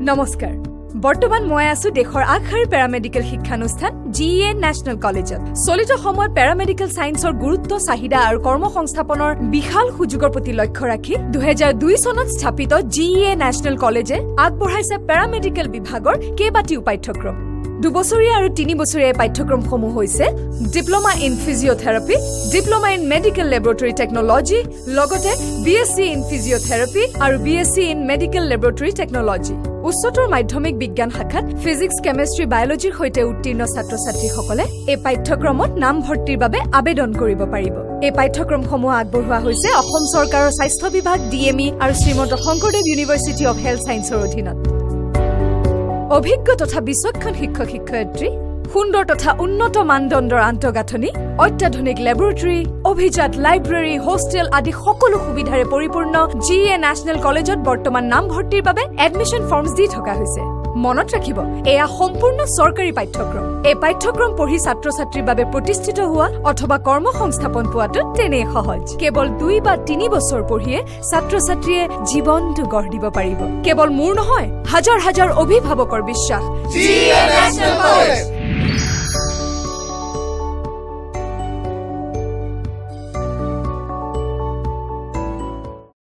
নমস্কাৰ বৰ্তমান মই আছো দেশৰ আগশাৰীৰ প্যাৰামেডিকেল শিক্ষানুষ্ঠান GEN ন্যাশনাল কলেজত চলিত সময়ত প্যাৰামেডিকেল সায়েন্সৰ গুৰুত্ব চাহিদা আৰু কৰ্মসংস্থাপনৰ বিশাল সুযোগৰ প্ৰতি লক্ষ্য ৰাখি 2002 চনত স্থাপিত GEN ন্যাশনাল কলেজে আগবঢ়াইছে প্যাৰামেডিকেল বিভাগৰ কেইবাটিও পাঠ্যক্ৰম 2 বছৰীয়া আৰু 3 বছৰীয়া পাঠ্যক্ৰমসমূহ হৈছে diploma in physiotherapy, diploma in medical laboratory technology, লগতে BSc ইন ফিজিঅথেৰাপি আৰু BSc in medical laboratory technology. উচ্চতৰ মাধ্যমিক বিজ্ঞান শাখাত ফিজিক্স, কেমিষ্ট্ৰি, বায়োলজিৰ সৈতে উত্তীৰ্ণ ছাত্ৰ-ছাত্ৰীসকলে এই পাঠ্যক্ৰমত নাম ভৰ্তিৰ বাবে আবেদন কৰিব পাৰিব। এই পাঠ্যক্ৰমসমূহ আগবঢ়োৱা হৈছে অসম চৰকাৰৰ স্বাস্থ্য বিভাগ, DME আৰু Srimanta Sankardev university of health সায়েন্সৰ অধীনত। অভিজ্ঞ তথা বিচক্ষণ শিক্ষক-শিক্ষয়িত্ৰী, সুন্দৰ তথা উন্নত মানদণ্ডৰ আন্তঃগাঁথনি, অত্যাধুনিক ল্যাবৰেটৰী, অভিজাত লাইব্ৰেৰী, হোষ্টেল আদি সকলো সুবিধাৰে পৰিপূৰ্ণ GEN ন্যাশনাল কলেজত বৰ্তমান নাম ভৰ্তিৰ বাবে এডমিশন ফৰ্মছ দি থকা হৈছে। মনত ৰাখিব, এয়া সম্পূৰ্ণ চৰকাৰী পাঠ্যক্ৰম। এই পাঠ্যক্ৰম পঢ়ি ছাত্ৰ-ছাত্ৰীৰ বাবে প্ৰতিষ্ঠিত হোৱা অথবা কৰ্মসংস্থাপন পোৱাটো তেনেই সহজ। কেৱল 2 বা 3 বছৰ পঢ়িয়ে ছাত্ৰ-ছাত্ৰীয়ে জীৱনটো গঢ় দিব পাৰিব। কেৱল মোৰ নহয়, হাজাৰ হাজাৰ অভিভাৱকৰ বিশ্বাস GEN ন্যাশনাল কলেজ।